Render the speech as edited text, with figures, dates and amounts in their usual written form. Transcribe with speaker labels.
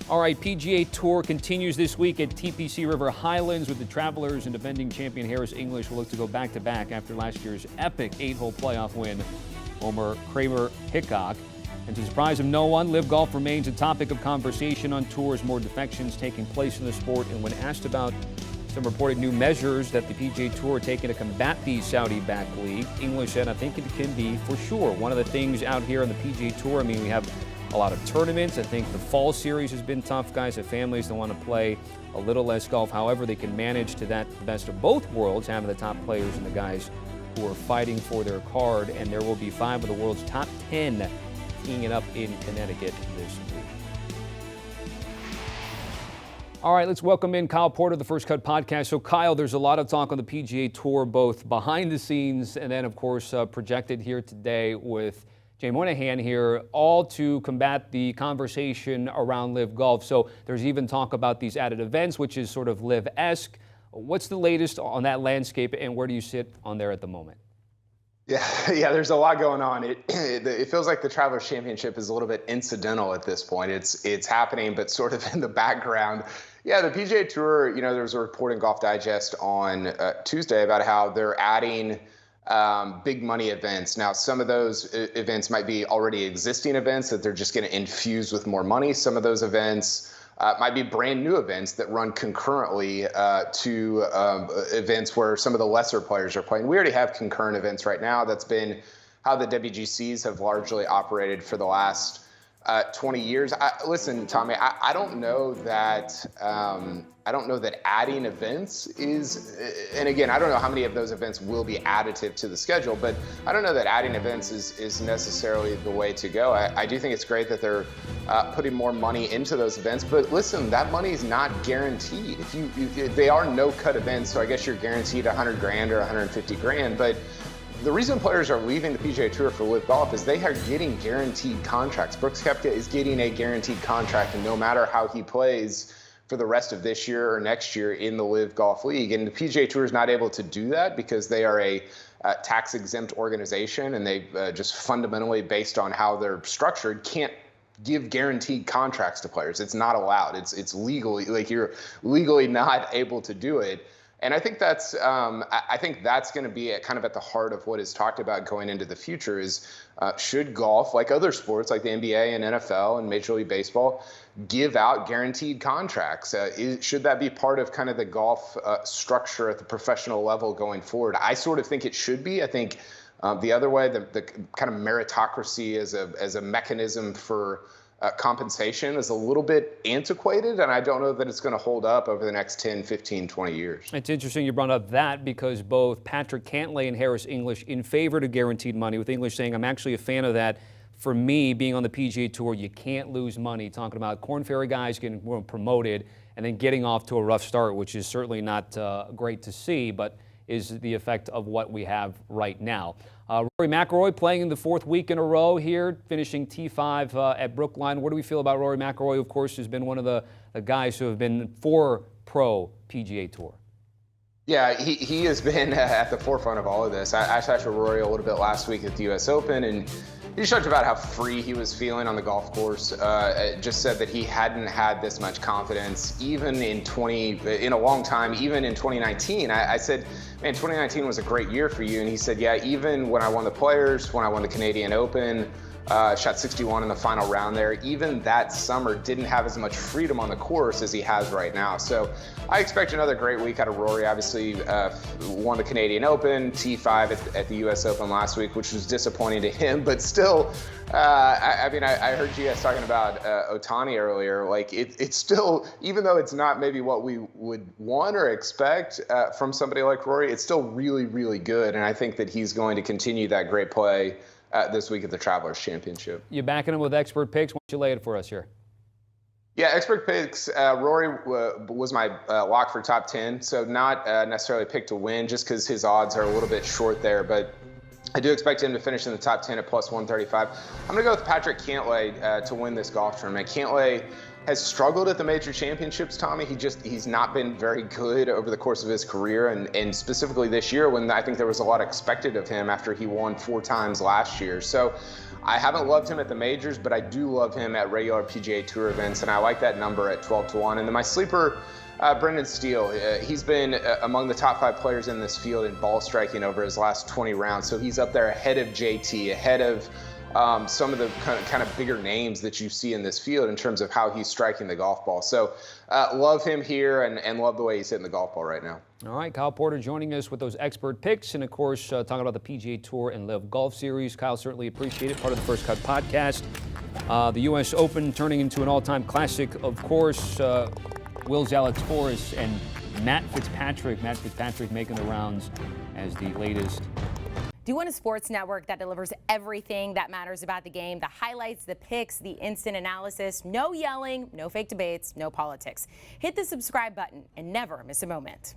Speaker 1: All right, PGA Tour continues this week at TPC River Highlands with the Travelers and defending champion Harris English will look to go back-to-back after last year's epic 8-hole playoff win over Kramer Hickok. And to the surprise of no one, LIV Golf remains a topic of conversation on tour as more defections taking place in the sport. And when asked about some reported new measures that the PGA Tour are taking to combat the Saudi-backed league, English said, I think it can be for sure. One of the things out here on the PGA Tour, I mean, we have a lot of tournaments. I think the fall series has been tough. Guys have families that want to play a little less golf. However, they can manage to that the best of both worlds, having the top players and the guys who are fighting for their card. And there will be 5 of the world's top 10 teeing it up in Connecticut this week. All right, let's welcome in Kyle Porter, the First Cut Podcast. So, Kyle, there's a lot of talk on the PGA Tour, both behind the scenes and then, of course, projected here today with Jay Monahan here, all to combat the conversation around LIV Golf. So there's even talk about these added events, which is sort of LIV-esque. What's the latest on that landscape, and where do you sit on there at the moment?
Speaker 2: Yeah, there's a lot going on. It feels like the Travelers Championship is a little bit incidental at this point. It's happening, but sort of in the background. Yeah, the PGA Tour, there was a report in Golf Digest on Tuesday about how they're adding big money events. Now, some of those events might be already existing events that they're just going to infuse with more money. Some of those events might be brand new events that run concurrently to events where some of the lesser players are playing. We already have concurrent events right now. That's been how the WGCs have largely operated for the last 20 years. Listen, Tommy, I don't know that adding events is, and again, I don't know how many of those events will be additive to the schedule, but I don't know that adding events is necessarily the way to go. I do think it's great that they're putting more money into those events, but listen, that money is not guaranteed. They are no-cut events, so I guess you're guaranteed $100 grand or $150 grand, but the reason players are leaving the PGA Tour for LIV Golf is they are getting guaranteed contracts. Brooks Koepka is getting a guaranteed contract, and no matter how he plays for the rest of this year or next year in the LIV Golf League. And the PGA Tour is not able to do that because they are a tax-exempt organization, and they just fundamentally, based on how they're structured, can't give guaranteed contracts to players. It's not allowed. It's legally, like, you're legally not able to do it. And I think that's going to be kind of at the heart of what is talked about going into the future is should golf, like other sports like the NBA and NFL and Major League Baseball, give out guaranteed contracts? Should that be part of kind of the golf structure at the professional level going forward? I sort of think it should be. I think the other way, the kind of meritocracy as a mechanism for compensation is a little bit antiquated, and I don't know that it's going to hold up over the next 10, 15, 20 years.
Speaker 1: It's interesting you brought up that because both Patrick Cantlay and Harris English in favor of guaranteed money, with English saying, I'm actually a fan of that. For me, being on the PGA Tour, you can't lose money. Talking about Korn Ferry guys getting promoted and then getting off to a rough start, which is certainly not great to see, but is the effect of what we have right now. Rory McIlroy playing in the 4th week in a row here, finishing T5 at Brookline. What do we feel about Rory McIlroy? Of course, has been one of the guys who have been for pro PGA Tour.
Speaker 2: Yeah, he has been at the forefront of all of this. I talked to Rory a little bit last week at the U.S. Open, and he talked about how free he was feeling on the golf course. Just said that he hadn't had this much confidence even in a long time, even in 2019. I said, man, 2019 was a great year for you. And he said, yeah, even when I won the Players, when I won the Canadian Open, shot 61 in the final round there, even that summer didn't have as much freedom on the course as he has right now. So I expect another great week out of Rory. Obviously won the Canadian Open, T5 at the US Open last week, which was disappointing to him, but still, I heard you guys talking about Ohtani earlier. Like it's still, even though it's not maybe what we would want or expect from somebody like Rory, it's still really, really good. And I think that he's going to continue that great play this week at the Travelers Championship.
Speaker 1: You backing him with expert picks? Why don't you lay it for us here?
Speaker 2: Yeah, expert picks. Rory was my lock for top 10, so not necessarily picked to win just because his odds are a little bit short there, but I do expect him to finish in the top 10 at plus 135. I'm going to go with Patrick Cantlay to win this golf tournament. Cantlay has struggled at the major championships, Tommy. He's not been very good over the course of his career, and specifically this year when I think there was a lot expected of him after he won 4 times last year. So I haven't loved him at the majors, but I do love him at regular PGA Tour events, and I like that number at 12-1. And then my sleeper, Brendan Steele, he's been among the top 5 players in this field in ball striking over his last 20 rounds. So he's up there ahead of JT, ahead of some of the kind of bigger names that you see in this field in terms of how he's striking the golf ball. So love him here and love the way he's hitting the golf ball right now.
Speaker 1: All right, Kyle Porter joining us with those expert picks and, of course, talking about the PGA Tour and LIV Golf Series. Kyle, certainly appreciate it. Part of the First Cut podcast. The U.S. Open turning into an all-time classic, of course. Will Zalatoris and Matt Fitzpatrick. Matt Fitzpatrick making the rounds as the latest.
Speaker 3: Do you want a sports network that delivers everything that matters about the game? The highlights, the picks, the instant analysis, no yelling, no fake debates, no politics. Hit the subscribe button and never miss a moment.